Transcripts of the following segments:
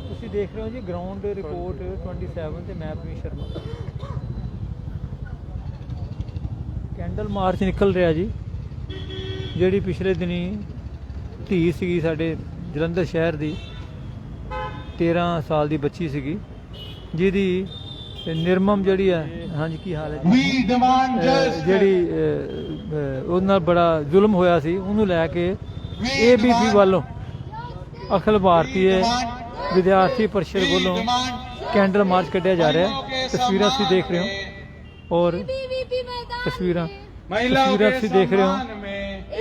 ਤੁਸੀਂ ਦੇਖ ਰਹੇ ਹੋ ਜੀ ਗਰਾਊਂਡ ਰਿਪੋर्ट 27 ਤੇ ਮੈਂ ਪ੍ਰਵੀਨ ਸ਼ਰਮਾ। ਕੈਂਡਲ ਮਾਰਚ ਨਿਕਲ ਰਿਹਾ ਜੀ, ਜਿਹੜੀ ਪਿਛਲੇ ਦਿਨੀ ਧੀ ਸੀਗੀ ਸਾਡੇ ਜਲੰਧਰ ਸ਼ਹਿਰ ਦੀ 13 ਸਾਲ ਦੀ ਬੱਚੀ ਸੀਗੀ, ਜਿਹਦੀ ਨਿਰਮਮ ਜਿਹੜੀ ਹੈ, ਹਾਂਜੀ ਕੀ ਹਾਲ ਹੈ ਜੀ, ਜਿਹੜੀ ਉਹਦੇ ਨਾਲ ਬੜਾ ਜ਼ੁਲਮ ਹੋਇਆ ਸੀ, ਉਹਨੂੰ ਲੈ ਕੇ ABP ਵੱਲੋਂ ਅਖਿਲ ਭਾਰਤੀ ਵਿਦਿਆਰਥੀ परिषद ਵੱਲੋਂ कैंडल मार्च कढ़िया जा रहा है। तस्वीर तुसीं देख रहे हो और तस्वीर तुसीं देख रहे हो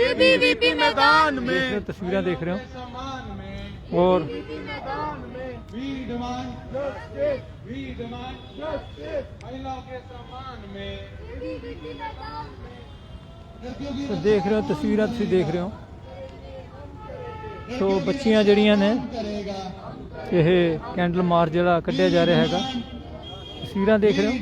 ABVP मैदान में तस्वीर देख रहे हो और देख रहे हो तस्वीर तुसीं देख रहे हो। तो बच्चियां जड़ियां ने यह कैंडल मार्च जरा कढ़िया जा रहा है, तस्वीर देख रहे हो।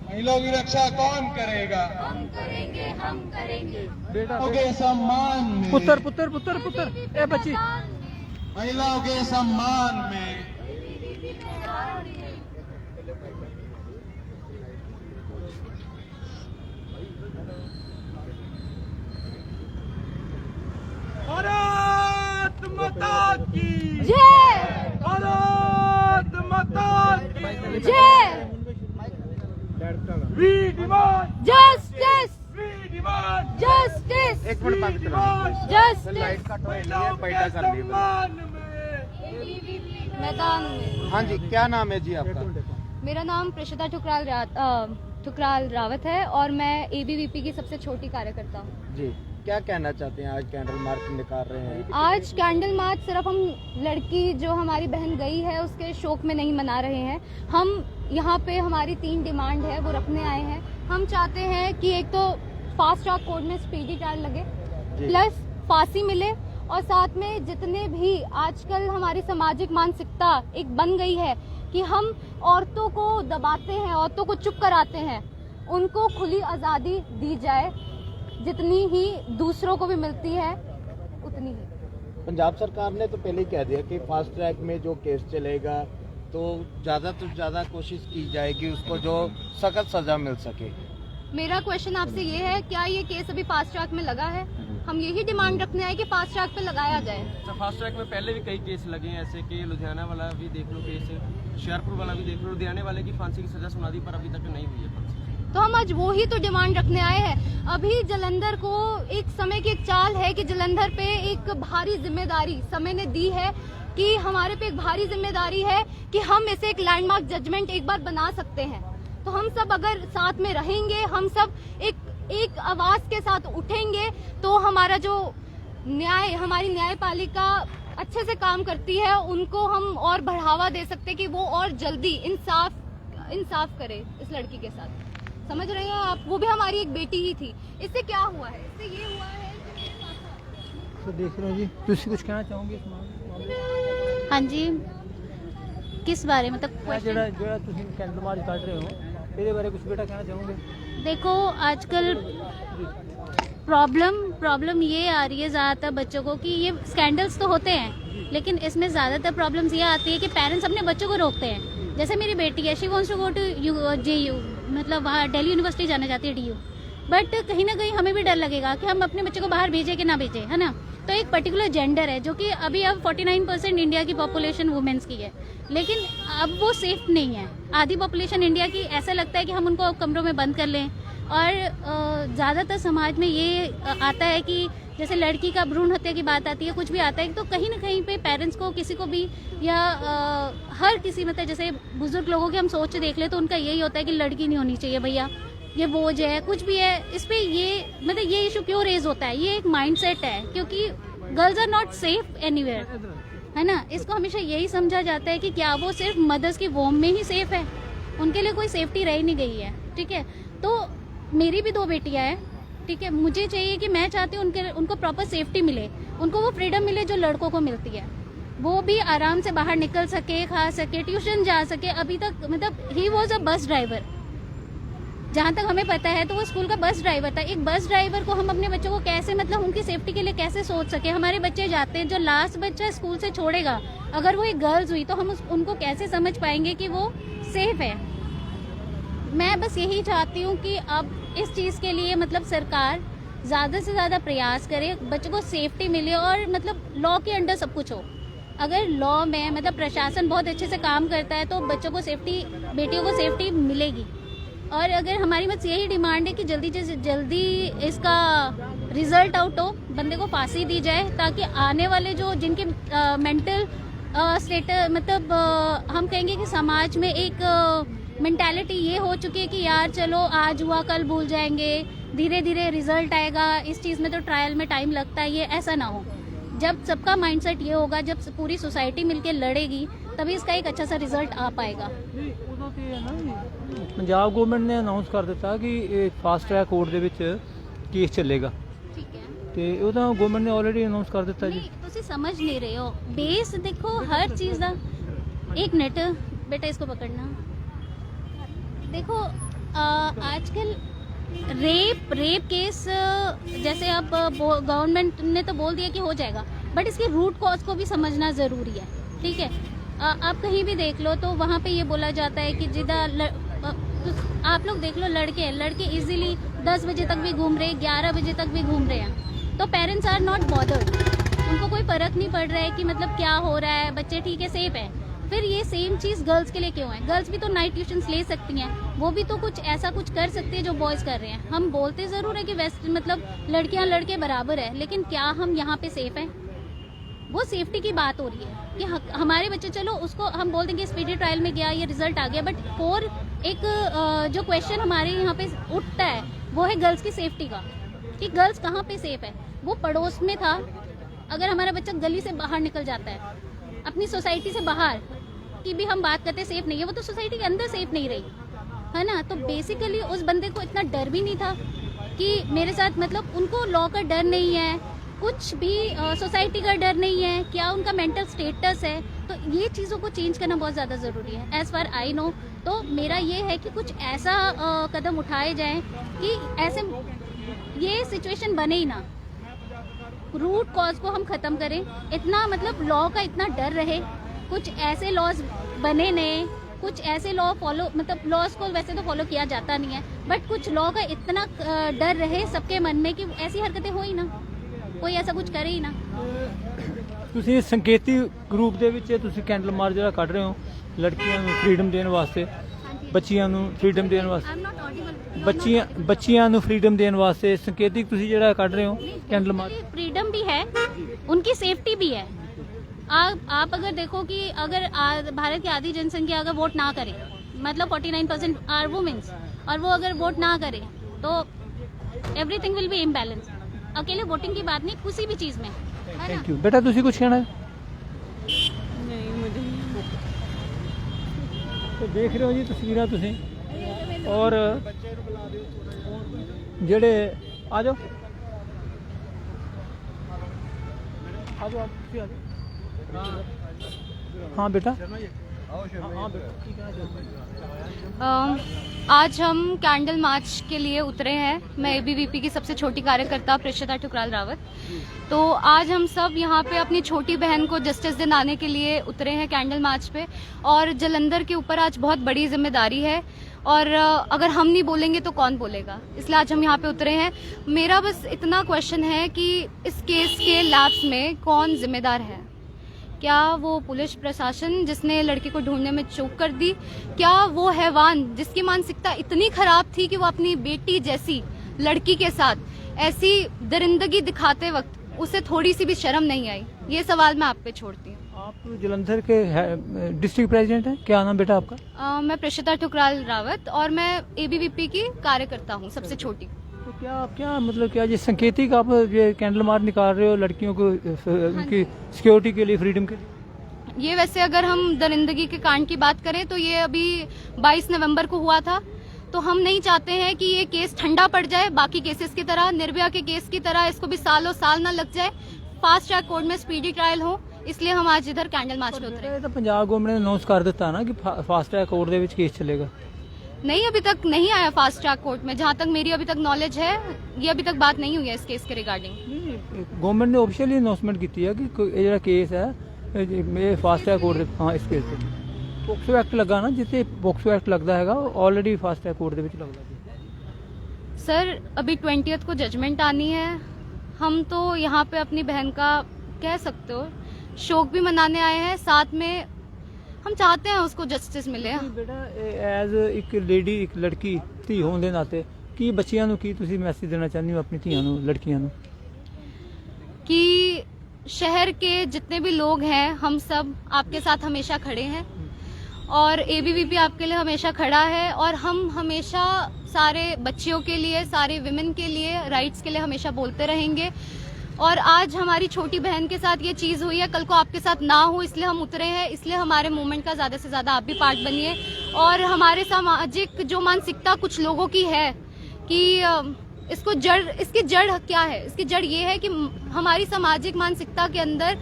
महिलाओं की रक्षा कौन करेगा? हम करेंगे, हम करेंगे। बेटा के सम्मान में, पुत्र पुत्र पुत्र पुत्र ए बच्ची, महिलाओं के सम्मान में भारत माता की जय, भारत माता की जय, we demand justice, we demand justice, एक मिनट बात जस्टिस। सम्मान में। मैदान में। हाँ जी, क्या नाम है जी आपका? मेरा नाम प्रशिता ठुकराल रावत है और मैं ABVP की सबसे छोटी कार्यकर्ता हूँ। जी, क्या कहना चाहते हैं? आज कैंडल मार्च निकाल रहे हैं। आज कैंडल मार्च सिर्फ हम लड़की जो हमारी बहन गई है उसके शोक में नहीं मना रहे हैं। हम यहाँ पे हमारी 3 डिमांड है वो रखने आए हैं। हम चाहते हैं कि एक तो फास्ट ट्रैक कोर्ट में स्पीडी ट्रायल लगे, प्लस फांसी मिले, और साथ में जितने भी आजकल हमारी सामाजिक मानसिकता एक बन गई है कि हम औरतों को दबाते हैं, औरतों को चुप कराते हैं, उनको खुली आज़ादी दी जाए, जितनी ही दूसरों को भी मिलती है उतनी ही। पंजाब सरकार ने तो पहले ही कह दिया कि फास्ट ट्रैक में जो केस चलेगा तो ज़्यादा कोशिश की जाएगी उसको जो सख्त सजा मिल सके। मेरा क्वेश्चन आपसे ये है, क्या ये केस अभी फास्ट ट्रैक में लगा है? हम यही डिमांड रखने आए कि फास्ट ट्रैक पे लगाया जाए। तो फास्ट ट्रैक में पहले भी कई केस लगे हैं ऐसे कि लुधियाना वाला भी देख लो केस, शेरपुर वाला भी देख लो, लुधियाने वाले की फांसी की सजा सुना दी पर अभी तक नहीं हुई है फांसी। तो हम आज वो ही तो डिमांड रखने आए हैं। अभी जलंधर को एक समय की एक चाल है कि जलंधर पे एक भारी जिम्मेदारी समय ने दी है, कि हमारे पे एक भारी जिम्मेदारी है कि हम इसे एक लैंडमार्क जजमेंट एक बार बना सकते हैं। तो हम सब अगर साथ में रहेंगे, हम सब एक आवाज के साथ उठेंगे, तो हमारा जो न्याय, हमारी न्यायपालिका अच्छे से काम करती है, उनको हम और बढ़ावा दे सकते कि वो और जल्दी इंसाफ करे इस लड़की के साथ। समझ रहे हैं आप? वो भी हमारी एक बेटी ही थी। इससे क्या हुआ है? इससे ये हुआ है कि तो देख रहे हो जी, तुसी कुछ कहना चाहोगे इस मामले? हाँ जी, किस बारे मतलब ਜਿਹੜਾ ਤੁਸੀਂ कैंडल मार्च ਕੱਢ ਰਹੇ ਹੋ ਇਹਦੇ ਬਾਰੇ कुछ बेटा कहना चाहोगे? देखो आजकल प्रॉब्लम ये आ रही है ज़्यादातर बच्चों को कि ये स्कैंडल्स तो होते हैं, लेकिन इसमें ज़्यादातर प्रॉब्लम्स ये आती है कि पेरेंट्स अपने बच्चों को रोकते हैं। जैसे मेरी बेटी है, she wants to go to JU, मतलब वहाँ दिल्ली यूनिवर्सिटी जाना चाहती है, DU, बट कहीं ना कहीं हमें भी डर लगेगा कि हम अपने बच्चे को बाहर भेजें कि ना भेजें, है ना। तो एक पर्टिकुलर जेंडर है जो कि अभी अब 49% इंडिया की पॉपुलेशन वुमेन्स की है, लेकिन अब वो सेफ नहीं है। आधी पॉपुलेशन इंडिया की ऐसा लगता है कि हम उनको कमरों में बंद कर लें, और ज़्यादातर समाज में ये आता है कि जैसे लड़की का भ्रूण हत्या की बात आती है, कुछ भी आता है, तो कहीं ना कहीं पे पेरेंट्स को किसी को भी या हर किसी मतलब जैसे बुजुर्ग लोगों की हम सोच देख ले तो उनका यही होता है कि लड़की नहीं होनी चाहिए भैया, ये बोझ है, कुछ भी है। इस पे ये मतलब ये इशू क्यों रेज होता है? ये एक माइंडसेट है, क्योंकि girls are not safe anywhere, है ना। इसको हमेशा यही समझा जाता है कि क्या वो सिर्फ मदर्स की वोम में ही सेफ है, उनके लिए कोई सेफ्टी रह नहीं गई है, ठीक है। तो मेरी भी 2 बेटियां हैं, ठीक है। मुझे चाहिए कि मैं चाहती हूँ उनको प्रॉपर सेफ्टी मिले, उनको वो फ्रीडम मिले जो लड़कों को मिलती है, वो भी आराम से बाहर निकल सके, खा सके, ट्यूशन जा सके। अभी तक मतलब he was a bus driver, जहाँ तक हमें पता है तो वो स्कूल का बस ड्राइवर था। एक बस ड्राइवर को हम अपने बच्चों को कैसे, मतलब उनकी सेफ्टी के लिए कैसे सोच सके। हमारे बच्चे जाते हैं, जो लास्ट बच्चा स्कूल से छोड़ेगा अगर वो एक गर्ल्स हुई तो हम उनको कैसे समझ पाएंगे कि वो सेफ है। मैं बस यही चाहती हूँ कि अब इस चीज़ के लिए मतलब सरकार ज़्यादा से ज़्यादा प्रयास करे, बच्चों को सेफ्टी मिले और मतलब लॉ के अंडर सब कुछ हो। अगर लॉ में मतलब प्रशासन बहुत अच्छे से काम करता है तो बच्चों को सेफ्टी, बेटियों को सेफ्टी मिलेगी। और अगर हमारी बस यही डिमांड है कि जल्दी से जल्दी इसका रिजल्ट आउट हो, बंदे को फांसी दी जाए, ताकि आने वाले जो जिनके मेंटल स्टेटस मतलब हम कहेंगे कि समाज में एक मेंटालिटी ये हो चुकी है कि यार चलो आज हुआ कल भूल जाएंगे, धीरे धीरे रिजल्ट आएगा, इस चीज़ में तो ट्रायल में टाइम लगता है, ये ऐसा ना हो। जब सबका माइंडसेट ये होगा, जब पूरी सोसाइटी मिलके लड़ेगी तभी इसका एक अच्छा सा रिजल्ट आ पाएगा। ਪੰਜਾਬ ਗਵਰਨਮੈਂਟ ਨੇ ਅਨਾਉਂਸ ਕਰ ਦਿੱਤਾ ਕਿ ਇਹ ਫਾਸਟ ਟਰੈਕ ਕੋਰਟ ਦੇ ਵਿੱਚ ਕੇਸ ਚੱਲੇਗਾ ठीक है, ਤੇ ਉਹ ਤਾਂ ਗਵਰਨਮੈਂਟ ਨੇ ਆਲਰੇਡੀ ਅਨਾਉਂਸ ਕਰ ਦਿੱਤਾ ਜੀ। नहीं तुसी समझ नहीं रहे हो। बेस देखो हर चीज का। एक मिनट बेटा, इसको पकड़ना। देखो आजकल रेप केस जैसे अब गवर्नमेंट ने तो बोल दिया कि हो जाएगा, बट इसके रूट कॉज को भी समझना जरूरी है। ठीक है, आप कहीं भी देख लो तो वहाँ पे ये बोला जाता है कि जिधर आप लोग देख लो, लड़के इजीली 10 बजे तक भी घूम रहे, 11 बजे तक भी घूम रहे हैं, तो पेरेंट्स आर नॉट बॉदर्ड। उनको कोई फर्क नहीं पड़ रहा है कि मतलब क्या हो रहा है, बच्चे ठीक है, सेफ है। फिर ये सेम चीज़ गर्ल्स के लिए क्यों है? गर्ल्स भी तो नाइट ट्यूशंस ले सकती हैं, वो भी तो कुछ ऐसा कुछ कर सकती है जो बॉयज़ कर रहे हैं। हम बोलते ज़रूर है कि वेस्ट मतलब लड़कियां लड़के बराबर है, लेकिन क्या हम यहाँ पे सेफ हैं? वो सेफ्टी की बात हो रही है कि हमारे बच्चे, चलो उसको हम बोल देंगे स्पीडी ट्रायल में गया, ये रिजल्ट आ गया, बट और एक जो क्वेश्चन हमारे यहाँ पे उठता है वो है गर्ल्स की सेफ्टी का, कि गर्ल्स कहाँ पे सेफ है। वो पड़ोस में था, अगर हमारा बच्चा गली से बाहर निकल जाता है, अपनी सोसाइटी से बाहर की भी हम बात करते सेफ नहीं है, वो तो सोसाइटी के अंदर सेफ नहीं रही है ना। तो बेसिकली उस बंदे को इतना डर भी नहीं था कि मेरे साथ, मतलब उनको लॉ का डर नहीं है, कुछ भी सोसाइटी का डर नहीं है, क्या उनका मेंटल स्टेटस है। तो ये चीज़ों को चेंज करना बहुत ज़्यादा ज़रूरी है एज़ फार आई नो। तो मेरा ये है कि कुछ ऐसा कदम उठाए जाएं कि ऐसे ये सिचुएशन बने ही ना, रूट कॉज को हम ख़त्म करें। इतना मतलब लॉ का इतना डर रहे, कुछ ऐसे लॉज बने नए, कुछ ऐसे लॉ फॉलो, मतलब लॉज को वैसे तो फॉलो किया जाता नहीं है, बट कुछ लॉ का इतना डर रहे सबके मन में कि ऐसी हरकतें हो ही ना, कोई ऐसा कुछ करे ही ना। ਤੁਸੀਂ ਸੰਕੇਤੀ ਰੂਪ ਦੇ ਵਿੱਚ ਤੁਸੀਂ ਕੈਂਡਲ ਮਾਰਚ ਜਿਹੜਾ ਕੱਢ ਰਹੇ ਹੋ ਲੜਕੀਆਂ ਨੂੰ ਫ੍ਰੀडम ਦੇਣ ਵਾਸਤੇ, ਬੱਚੀਆਂ ਨੂੰ ਫ੍ਰੀडम ਦੇਣ ਵਾਸਤੇ, I'm not audible. ਬੱਚੀਆਂ ਨੂੰ ਫ੍ਰੀडम ਦੇਣ ਵਾਸਤੇ ਸੰਕੇਤਿਕ ਤੁਸੀਂ ਜਿਹੜਾ ਕੱਢ ਰਹੇ ਹੋ कैंडल मार्च। फ्रीडम भी है, उनकी सेफ्टी भी है। आप अगर देखो कि अगर भारत की आधी जनसंख्या अगर वोट ना करे, मतलब 49% आर वुमेन्स, और वो अगर वोट ना करे तो एवरीथिंग विल बी इम्बैलेंस। अकेले वोटिंग की बात नहीं, किसी भी चीज में, है ना। थैंक यू बेटा, ਤੁਸੀਂ ਕੁਝ ਕਹਿਣਾ ਹੈ? नहीं मुझे ਤੇ ਦੇਖ ਰਹੇ ਹੋ ਜੀ ਤਸਵੀਰਾਂ ਤੁਸੀਂ, ਔਰ ਜਿਹੜੇ ਆ ਜਾਓ आ जाओ हाँ बेटा, हाँ बेटा, ठीक है। आज हम कैंडल मार्च के लिए उतरे हैं। मैं एबीवीपी की सबसे छोटी कार्यकर्ता प्रेषिता ठुकराल रावत। तो आज हम सब यहाँ पे अपनी छोटी बहन को जस्टिस दिलाने के लिए उतरे हैं कैंडल मार्च पे, और जालंधर के ऊपर आज बहुत बड़ी जिम्मेदारी है, और अगर हम नहीं बोलेंगे तो कौन बोलेगा, इसलिए आज हम यहाँ पे उतरे हैं। मेरा बस इतना क्वेश्चन है कि इस केस के लैप्स में कौन जिम्मेदार है? क्या वो पुलिस प्रशासन जिसने लड़की को ढूंढने में चूक कर दी? क्या वो हैवान जिसकी मानसिकता इतनी खराब थी कि वो अपनी बेटी जैसी लड़की के साथ ऐसी दरिंदगी दिखाते वक्त उसे थोड़ी सी भी शर्म नहीं आई? ये सवाल मैं आप पे छोड़ती हूँ। आप जलंधर के डिस्ट्रिक्ट प्रेसिडेंट हैं, क्या नाम बेटा आपका? मैं प्रेषिता ठुकराल रावत, और मैं एबीवीपी की कार्यकर्ता हूँ, सबसे छोटी। तो क्या मतलब क्या ये संकेतिक आप ये कैंडल मार्च निकाल रहे हो लड़कियों को उनकी सिक्योरिटी के लिए, फ्रीडम के लिए? ये वैसे अगर हम दरिंदगी के कांड की बात करें तो ये अभी 22 नवंबर को हुआ था। तो हम नहीं चाहते हैं कि ये केस ठंडा पड़ जाए बाकी केसेस की तरह, निर्भया के केस की तरह इसको भी सालों साल ना लग जाए, फास्ट ट्रैक कोर्ट में स्पीडी ट्रायल हो, इसलिए हम आज इधर कैंडल मार्च पे उतरे। ਇਹ ਤਾਂ ਪੰਜਾਬ ਗਵਰਨਮੈਂਟ ਨੇ ਅਨਾਉਂਸ ਕਰ ਦਿੱਤਾ ਨਾ ਕਿ ਫਾਸਟ ਟਰੈਕ ਕੋਰਟ ਦੇ ਵਿੱਚ ਕੇਸ ਚੱਲੇਗਾ। नहीं, अभी तक नहीं आया फास्ट ट्रैक कोर्ट में। जहाँ तक मेरी अभी तक नॉलेज है, ये अभी तक बात नहीं हुई है इस केस के रिगार्डिंग। गवर्नमेंट ने ऑफिशियली अनाउंसमेंट की है कि ये ਜਿਹੜਾ केस है ਇਹ फास्ट ट्रैक कोर्ट हाँ इस केस ਤੇ ਪੋਕਸੋ ਐਕਟ ਲੱਗਾ ਨਾ, ਜਿੱਥੇ ਪੋਕਸੋ ਐਕਟ ਲੱਗਦਾ ਹੈਗਾ ਆਲਰੇਡੀ ਫਾਸਟ ਟਰੈਕ ਕੋਰਟ ਦੇ ਵਿੱਚ ਲੱਗਦਾ ਸੀ। सर अभी 20th को जजमेंट आनी है। हम तो यहाँ पे अपनी बहन का कह सकते हो शोक भी मनाने आए हैं, साथ में हम चाहते हैं उसको जस्टिस मिले। ਬੇਟਾ ਐਜ਼ ਇੱਕ ਲੇਡੀ, ਇੱਕ ਲੜਕੀ ਧੀ ਹੋਣ ਦੇ ਨਾਤੇ ਕੀ ਬੱਚਿਆਂ ਨੂੰ ਕੀ ਤੁਸੀਂ ਮੈਸੇਜ ਦੇਣਾ ਚਾਹੁੰਦੇ ਹੋ, ਆਪਣੀ ਧੀਆਂ ਨੂੰ, ਲੜਕੀਆਂ ਨੂੰ? कि शहर के जितने भी लोग हैं हम सब आपके साथ हमेशा खड़े हैं और एबीवीपी आपके लिए हमेशा खड़ा है और हम हमेशा सारे बच्चियों के लिए, सारे विमेन के लिए, राइट्स के लिए हमेशा बोलते रहेंगे। और आज हमारी छोटी बहन के साथ ये चीज़ हुई है, कल को आपके साथ ना हो इसलिए हम उतरे हैं। इसलिए हमारे मूवमेंट का ज़्यादा से ज़्यादा आप भी पार्ट बनिए। और हमारे सामाजिक जो मानसिकता कुछ लोगों की है कि इसकी जड़ क्या है, इसकी जड़ ये है कि हमारी सामाजिक मानसिकता के अंदर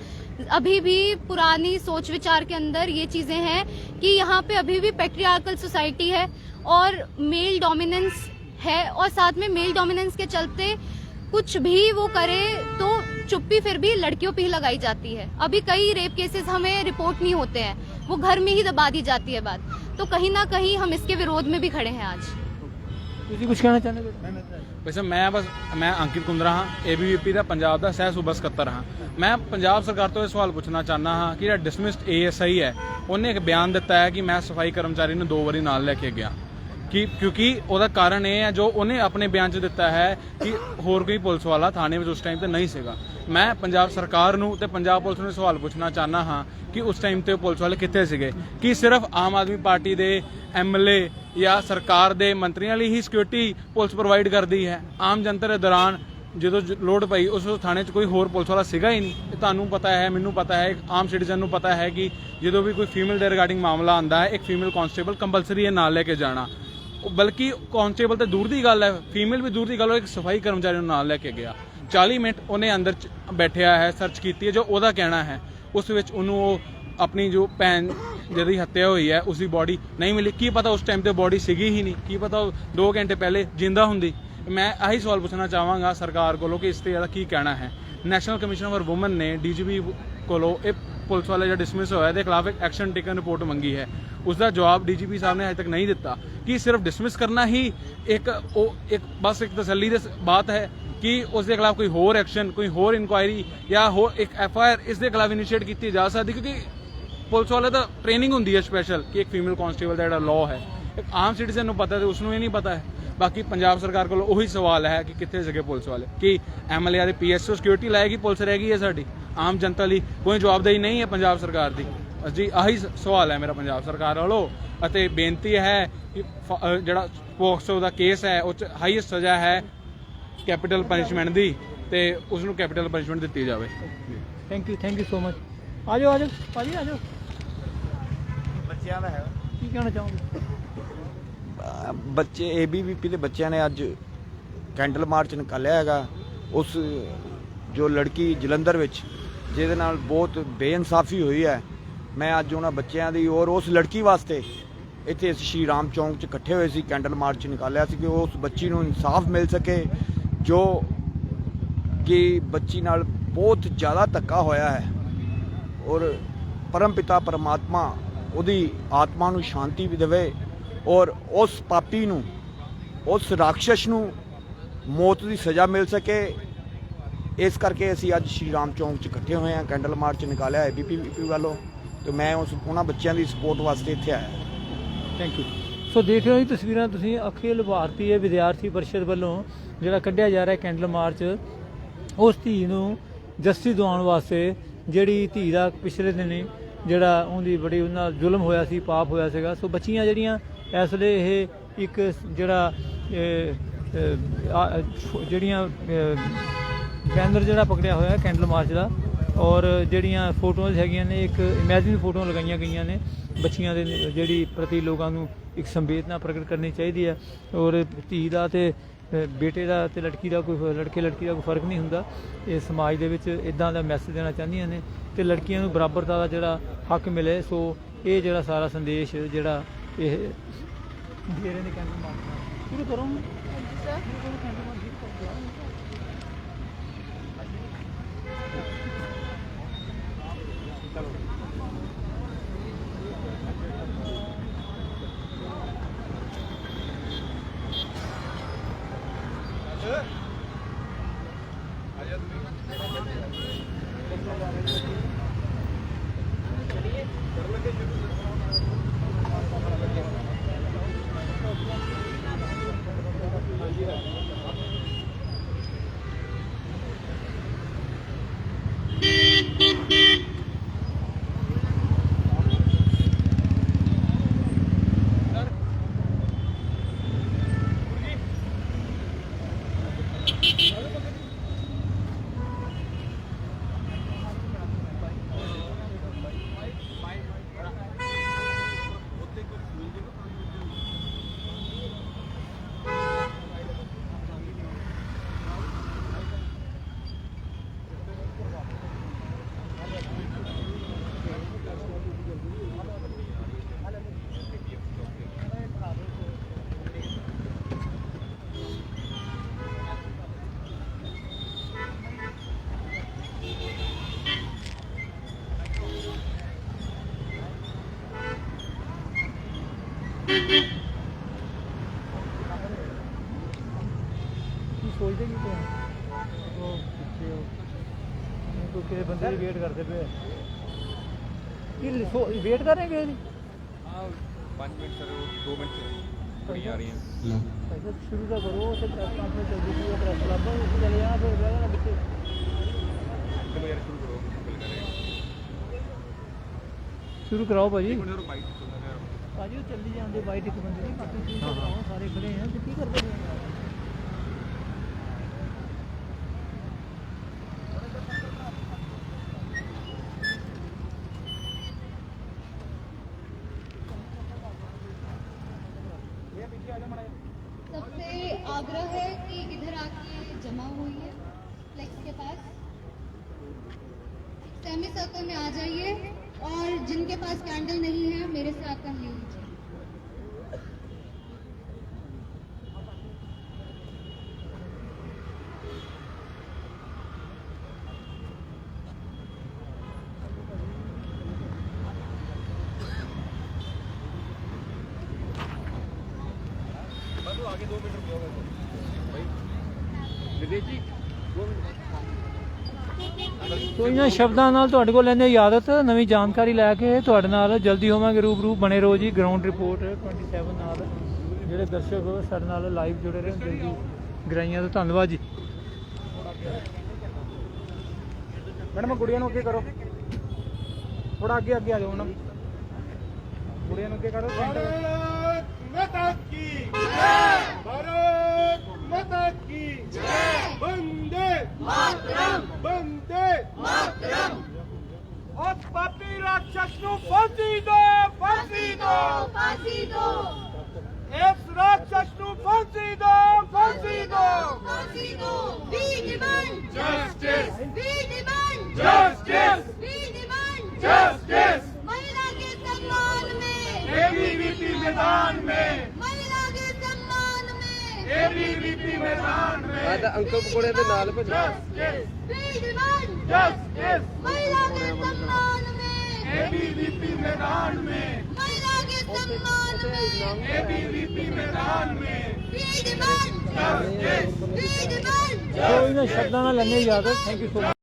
अभी भी पुरानी सोच विचार के अंदर ये चीजें हैं कि यहाँ पे अभी भी पैट्रियार्कल सोसाइटी है और मेल डोमिनेंस है, और साथ में मेल डोमिनेंस के चलते कुछ भी वो करे तो चुप्पी फिर भी लड़कियों पे ही लगाई जाती है। अभी कई रेप केसेस हमें रिपोर्ट नहीं होते हैं, वो घर में ही दबा दी जाती है बात। तो कहीं ना कहीं हम इसके विरोध में भी खड़े हैं आज। ਤੁਸੀਂ ਕੁਝ ਕਹਿਣਾ ਚਾਹੁੰਦੇ ਹੋ? ਵੈਸੇ ਮੈਂ ਅੰਕਿਤ ਕੁੰਦਰਾ ਹਾਂ, ABVP ਦਾ ਪੰਜਾਬ ਦਾ ਸਹਿ ਸੂਬਾ ਸਕੱਤਰ ਹਾਂ। ਮੈਂ ਪੰਜਾਬ ਸਰਕਾਰ ਤੋਂ ਇਹ ਸਵਾਲ ਪੁੱਛਣਾ ਚਾਹੁੰਦਾ ਹਾਂ ਕਿ ਜਿਹੜਾ ਡਿਸਮਿਸਡ ASI ਹੈ, ਉਹਨੇ ਇੱਕ ਬਿਆਨ ਦਿੱਤਾ ਹੈ ਕਿ ਮੈਂ ਸਫਾਈ ਕਰਮਚਾਰੀ ਨੂੰ 2 ਵਾਰੀ ਨਾਲ ਲੈ ਕੇ ਗਿਆ, ਕਿ ਕਿਉਂਕਿ ਉਹਦਾ ਕਾਰਨ ਇਹ ਹੈ ਜੋ ਉਹਨੇ ਆਪਣੇ ਬਿਆਨ 'ਚ ਦਿੱਤਾ ਹੈ ਕਿ ਹੋਰ ਕੋਈ ਪੁਲਿਸ ਵਾਲਾ ਥਾਣੇ ਵਿੱਚ ਉਸ ਟਾਈਮ ਤੇ ਨਹੀਂ ਸੀਗਾ। ਮੈਂ ਪੰਜਾਬ ਸਰਕਾਰ ਨੂੰ ਤੇ ਪੰਜਾਬ ਪੁਲਿਸ ਨੂੰ ਸਵਾਲ ਪੁੱਛਣਾ ਚਾਹੁੰਦਾ ਹਾਂ ਕਿ ਉਸ ਟਾਈਮ ਤੇ ਪੁਲਿਸ ਵਾਲੇ ਕਿੱਥੇ ਸੀਗੇ? ਕਿ ਸਿਰਫ ਆਮ ਆਦਮੀ ਪਾਰਟੀ ਦੇ MLA ਜਾਂ ਸਰਕਾਰ ਦੇ ਮੰਤਰੀਆਂ ਲਈ ਹੀ ਸਿਕਿਉਰਿਟੀ ਪੁਲਿਸ ਪ੍ਰੋਵਾਈਡ ਕਰਦੀ ਹੈ? ਆਮ ਜਨਤਾ ਦੇ ਦੌਰਾਨ ਜਦੋਂ ਲੋੜ ਪਈ ਉਸ ਥਾਣੇ 'ਚ ਕੋਈ ਹੋਰ ਪੁਲਿਸ ਵਾਲਾ ਸੀਗਾ ਹੀ ਨਹੀਂ। ਇਹ ਤੁਹਾਨੂੰ ਪਤਾ ਹੈ, ਮੈਨੂੰ ਪਤਾ ਹੈ, ਆਮ ਸਿਟੀਜ਼ਨ ਨੂੰ ਪਤਾ ਹੈ ਕਿ ਜਦੋਂ ਵੀ ਕੋਈ ਫੀਮੇਲ ਦੇ ਰਿਗਾਰਡਿੰਗ ਮਾਮਲਾ ਆਉਂਦਾ ਹੈ, ਇੱਕ ਫੀਮੇਲ ਕਾਂਸਟੇਬਲ ਕੰਪਲਸਰੀ ਹੈ ਨਾਲ ਲੈ ਕੇ ਜਾਣਾ। ਬਲਕਿ ਕਾਂਸਟੇਬਲ ਤੇ ਦੂਰ ਦੀ ਗੱਲ ਹੈ, ਫੀਮੇਲ ਵੀ ਦੂਰ ਦੀ ਗੱਲ, ਉਹ ਇੱਕ ਸਫਾਈ ਕਰਮਚਾਰੀ ਨੂੰ ਨਾਲ ਲੈ ਕੇ ਗਿਆ। 40 ਮਿੰਟ ਉਹਨੇ ਅੰਦਰ ਬੈਠਿਆ ਹੈ, ਸਰਚ ਕੀਤੀ ਹੈ, ਜੋ ਉਹਦਾ ਕਹਿਣਾ ਹੈ ਉਸ ਵਿੱਚ ਉਹਨੂੰ ਉਹ ਆਪਣੀ ਜੋ ਭੈਣ ਜਿਹਦੀ ਹੱਤਿਆ ਹੋਈ ਹੈ ਉਸਦੀ ਬੋਡੀ ਨਹੀਂ ਮਿਲੀ। ਕੀ ਪਤਾ ਉਸ ਟਾਈਮ ਤੇ ਬੋਡੀ ਸੀਗੀ ਹੀ ਨਹੀਂ, ਕੀ ਪਤਾ ਉਹ 2 ਘੰਟੇ ਪਹਿਲੇ ਜਿੰਦਾ ਹੁੰਦੀ। ਮੈਂ ਆਹੀ ਸਵਾਲ ਪੁੱਛਣਾ ਚਾਹਾਂਗਾ ਸਰਕਾਰ ਕੋਲੋਂ ਕਿ ਇਸ ਤੇ ਇਹਦਾ ਕੀ ਕਹਿਣਾ ਹੈ। ਨੈਸ਼ਨਲ ਕਮਿਸ਼ਨ ਫਾਰ ਵੂਮਨ ਨੇ DGP ਕੋਲੋਂ ਇਹ ਪੁਲਿਸ ਵਾਲਾ ਜਿਹੜਾ ਡਿਸਮਿਸ ਹੋਇਆ ਦੇ ਖਿਲਾਫ ਇੱਕ ਐਕਸ਼ਨ ਟੇਕਨ ਰਿਪੋਰਟ ਮੰਗੀ ਹੈ। ਉਸ ਦਾ ਜਵਾਬ DGP ਸਾਹਿਬ ਨੇ ਅਜੇ ਤੱਕ ਨਹੀਂ ਦਿੱਤਾ। ਕਿ ਸਿਰਫ ਡਿਸਮਿਸ ਕਰਨਾ ਹੀ ਇੱਕ ਬਸ ਇੱਕ ਤਸੱਲੀ ਦੀ ਬਾਤ ਹੈ ਕਿ ਉਸ ਦੇ ਖਿਲਾਫ ਕੋਈ ਹੋਰ ਐਕਸ਼ਨ, ਕੋਈ ਹੋਰ ਇਨਕੁਆਇਰੀ ਜਾਂ ਹੋਰ ਇੱਕ FIR ਇਸ ਦੇ ਖਿਲਾਫ ਇਨੀਸ਼ੀਏਟ ਕੀਤੀ ਜਾ ਸਕਦੀ? ਕਿਉਂਕਿ ਪੁਲਿਸ ਵਾਲੇ ਤਾਂ ਟ੍ਰੇਨਿੰਗ ਹੁੰਦੀ ਹੈ ਸਪੈਸ਼ਲ ਕਿ ਇੱਕ ਫੀਮੇਲ ਕਾਂਸਟੇਬਲ ਦਾ ਜਿਹੜਾ ਲਾਅ ਹੈ, ਇੱਕ ਆਮ ਸਿਟੀਜ਼ਨ ਨੂੰ ਪਤਾ ਤੇ ਉਸ ਨੂੰ ਇਹ ਨਹੀਂ ਪਤਾ ਹੈ। ਬਾਕੀ ਪੰਜਾਬ ਸਰਕਾਰ ਕੋਲ ਉਹੀ ਸਵਾਲ ਹੈ ਕਿ ਕਿੱਥੇ ਸੀਗੇ ਪੁਲਿਸ ਵਾਲੇ? ਕਿ MLA ਦੇ PSO ਸਿਕਿਉਰਿਟੀ ਲਾਏਗੀ, ਪੁਲਿਸ ਰਹਿ ਗਈ ਹੈ ਸਾਡੀ? ਆਮ ਜਨਤਾ ਲਈ ਕੋਈ ਜਵਾਬਦੇਹੀ ਨਹੀਂ ਹੈ ਪੰਜਾਬ ਸਰਕਾਰ ਦੀ? ਜੀ ਆਹੀ ਸਵਾਲ ਹੈ ਮੇਰਾ ਪੰਜਾਬ ਸਰਕਾਰ ਵੱਲੋਂ। ਅਤੇ ਬੇਨਤੀ ਹੈ ਕਿ ਜਿਹੜਾ ਪੋਕਸੋ ਦਾ ਕੇਸ ਹੈ ਉਹ 'ਚ ਹਾਈਐਸਟ ਸਜ਼ਾ ਹੈ ਕੈਪੀਟਲ ਪਨਿਸ਼ਮੈਂਟ ਦੀ, ਤੇ ਉਸ ਨੂੰ ਕੈਪੀਟਲ ਪਨਿਸ਼ਮੈਂਟ ਦਿੱਤੀ ਜਾਵੇ। Thank you so much. ਆ ਜਾਓ ਭਾਜੀ, ਆ ਜਾਓ। ਬੱਚਿਆਂ ਦਾ ਹੈ ਕੀ ਕਹਿਣਾ ਚਾਹੋਗੇ? ਬੱਚੇ ABVP ਦੇ ਬੱਚਿਆਂ ਨੇ ਅੱਜ ਕੈਂਡਲ ਮਾਰਚ ਨਿਕਾਲਿਆ ਹੈਗਾ। ਉਸ ਜੋ ਲੜਕੀ ਜਲੰਧਰ ਵਿੱਚ ਜਿਹਦੇ ਨਾਲ ਬਹੁਤ ਬੇਇਨਸਾਫੀ ਹੋਈ ਹੈ, ਮੈਂ ਅੱਜ ਉਹਨਾਂ ਬੱਚਿਆਂ ਦੀ ਔਰ ਉਸ ਲੜਕੀ ਵਾਸਤੇ ਇੱਥੇ ਸ਼੍ਰੀ ਰਾਮ ਚੌਂਕ 'ਚ ਇਕੱਠੇ ਹੋਏ ਸੀ, ਕੈਂਡਲ ਮਾਰਚ ਨਿਕਾਲਿਆ ਸੀ ਕਿ ਉਸ ਬੱਚੀ ਨੂੰ ਇਨਸਾਫ ਮਿਲ ਸਕੇ, ਜੋ ਕਿ ਬੱਚੀ ਨਾਲ ਬਹੁਤ ਜ਼ਿਆਦਾ ਧੱਕਾ ਹੋਇਆ ਹੈ। ਔਰ ਪਰਮ ਪਿਤਾ ਪਰਮਾਤਮਾ ਉਹਦੀ ਆਤਮਾ ਨੂੰ ਸ਼ਾਂਤੀ ਵੀ ਦੇਵੇ ਔਰ ਉਸ ਪਾਪੀ ਨੂੰ, ਉਸ ਰਾਖਸ਼ ਨੂੰ ਮੌਤ ਦੀ ਸਜ਼ਾ ਮਿਲ ਸਕੇ। ਇਸ ਕਰਕੇ ਅਸੀਂ ਅੱਜ ਸ਼੍ਰੀ ਰਾਮ ਚੌਂਕ 'ਚ ਇਕੱਠੇ ਹੋਏ ਹਾਂ, ਕੈਂਡਲ ਮਾਰਚ ਨਿਕਾਲਿਆ ਹੈ ABVP ਵੱਲੋਂ, ਤੇ ਮੈਂ ਉਹਨਾਂ ਬੱਚਿਆਂ ਦੀ ਸਪੋਰਟ ਵਾਸਤੇ ਇੱਥੇ ਆਇਆ। Thank you. ਸੋ ਦੇਖ ਰਹੇ ਹੋ ਜੀ ਤਸਵੀਰਾਂ ਤੁਸੀਂ, ਅਖਿਲ ਭਾਰਤੀ ਵਿਦਿਆਰਥੀ ਪਰਿਸ਼ਦ ਵੱਲੋਂ ਜਿਹੜਾ ਕੱਢਿਆ ਜਾ ਰਿਹਾ ਕੈਂਡਲ ਮਾਰਚ, ਉਸ ਧੀ ਨੂੰ ਜਸਟਿਸ ਦਿਵਾਉਣ ਵਾਸਤੇ, ਜਿਹੜੀ ਧੀ ਦਾ ਪਿਛਲੇ ਦਿਨੀ ਜਿਹੜਾ ਉਹਦੀ ਬੜੀ ਉਹਨਾਂ ਨਾਲ ਜ਼ੁਲਮ ਹੋਇਆ ਸੀ, ਪਾਪ ਹੋਇਆ ਸੀਗਾ। ਸੋ ਬੱਚੀਆਂ ਜਿਹੜੀਆਂ ਇਸ ਵੇਲੇ ਇਹ ਇੱਕ ਜਿਹੜਾ ਜਿਹੜੀਆਂ ਬੈਨਰ ਜਿਹੜਾ ਪਕੜਿਆ ਹੋਇਆ ਕੈਂਡਲ ਮਾਰਚ ਦਾ, ਔਰ ਜਿਹੜੀਆਂ ਫੋਟੋਆਂ ਹੈਗੀਆਂ ਨੇ, ਇੱਕ ਇਮੈਜਿਨ ਫੋਟੋਆਂ ਲਗਾਈਆਂ ਗਈਆਂ ਨੇ ਬੱਚੀਆਂ ਦੇ, ਜਿਹੜੀ ਪ੍ਰਤੀ ਲੋਕਾਂ ਨੂੰ ਇੱਕ ਸੰਵੇਦਨਾ ਪ੍ਰਗਟ ਕਰਨੀ ਚਾਹੀਦੀ ਹੈ। ਔਰ ਧੀ ਦਾ ਤੇ ਬੇਟੇ ਦਾ ਤੇ ਲੜਕੀ ਦਾ ਕੋਈ, ਲੜਕੀ ਦਾ ਕੋਈ ਫਰਕ ਨਹੀਂ ਹੁੰਦਾ। ਇਹ ਸਮਾਜ ਦੇ ਵਿੱਚ ਇੱਦਾਂ ਦਾ ਮੈਸੇਜ ਦੇਣਾ ਚਾਹੁੰਦੀਆਂ ਨੇ ਤੇ ਲੜਕੀਆਂ ਨੂੰ ਬਰਾਬਰਤਾ ਦਾ ਜਿਹੜਾ ਹੱਕ ਮਿਲੇ। ਸੋ ਇਹ ਜਿਹੜਾ ਸਾਰਾ ਸੰਦੇਸ਼ ਜਿਹੜਾ ਇਹ ਦੇ ਰਹੇ ਨੇ ਕੈਂਡਲ ਮਾਰਚ ਸ਼ੁਰੂ ਕਰੋ सर ਸ਼ੁਰੂ ਕਰੋ ਕੈਂਡਲ ਮਾਰਚ ਸ਼ੁਰੂ ਕਰੋ ਕੀ ਸੋਚਦੇ ਕੀ ਪਏ ਉਹ ਪਿੱਛੇ ਉਹ ਕਿਸੇ ਬੰਦੇ ਦੀ ਵੇਟ ਕਰਦੇ ਪਏ ਕੀ ਵੇਟ ਕਰ ਰਹੇ ਕਿ हाँ 5 मिनट सर 2 मिनट से थोड़ी आ रही हैं ਭਾਈ ਸਾਹਿਬ ਸ਼ੁਰੂ ਤਾਂ ਕਰੋ ਤੇ ਪ੍ਰੈਸ ਕਾਨਫਰੰਸ ਚੱਲਦੀ ਸੀ ਉਹ ਪ੍ਰੈਸ ਕਲੱਬ ਉੱਥੇ ਚਲੇ ਜਾ ਫਿਰ ਰਹਿ ਜਾਣਾ ਕਿੱਥੇ चलो यार शुरू करो बिल करें ਸ਼ੁਰੂ ਕਰਾਓ ਭਾਜੀ सर बाइक ਭਾਜੀ ਉਹ ਚੱਲੀ ਜਾਂਦੇ ਵਾਈਟ ਇੱਕ ਬੰਦੇ ਦੀ ਬਾਕੀ ਸ਼ੁਰੂ ਤਾਂ ਕਰਾਓ ਸਾਰੇ ਖੜੇ ਆ ਤੇ ਕੀ ਕਰਦੇ ਪਏ ਆ सबसे आग्रह है कि इधर आके जमा हुई है फ्लेक्स के पास सेमी सर्कल में आ जाइए और जिनके पास कैंडल नहीं है मेरे से आकर ले लीजिए। आगे 2 मीटर भी होगा भाई विदेश जी 2 मिनट ਸੋ ਇਹਨਾਂ ਸ਼ਬਦਾਂ ਨਾਲ ਤੁਹਾਡੇ ਕੋਲ ਲੈਂਦੇ ਇਜਾਜ਼ਤ ਨਵੀਂ ਜਾਣਕਾਰੀ ਲੈ ਕੇ ਤੁਹਾਡੇ ਨਾਲ ਜਲਦੀ ਹੋਵਾਂਗੇ ਰੂਬਰੂ ਬਣੇ ਰਹੋ ਜੀ ਗਰਾਊਂਡ ਰਿਪੋਰਟ 27 ਨਾਲ ਜਿਹੜੇ ਦਰਸ਼ਕ ਸਾਡੇ ਨਾਲ ਲਾਈਵ ਜੁੜੇ ਰਹੇ ਜਲਦੀ ਗਰਾਈਆਂ ਦਾ ਧੰਨਵਾਦ ਜੀ ਮੈਡਮ ਗੁੜੀਆਂ ਨੂੰ ਅੱਗੇ ਕਰੋ ਥੋੜਾ ਅੱਗੇ ਅੱਗੇ ਆ ਜਾਓ ਮੈਡਮ ਗੁੜੀਆਂ ਨੂੰ ਅੱਗੇ ਕਰੋ भारत माता की जय भारत माता की जय वंदे मातरम वंदे मातरम और पापी राक्षस नु फांसी दो फांसी दो फांसी दो इस राक्षस नु फांसी दो फांसी दो फांसी दो We demand justice We demand justice We demand justice महिला के सम्मान में एबीवीपी मैदान में महिला के सम्मान में एबीवीपी मैदान में ਅੰਕਲ ਪਕੌੜੇ ਦੇ ਨਾਲ ਭਜੋ जस्टिस We demand जस्टिस महिला के सम्मान में एबीवीपी मैदान में महिला के सम्मान में एबीवीपी मैदान में We demand justice We demand ਸੋ ਇਹਨਾਂ ਸ਼ਬਦਾਂ ਨਾਲ ਲੈਂਦੇ ਇਜਾਜ਼ਤ ਥੈਂਕ ਯੂ ਸੋ ਮਚ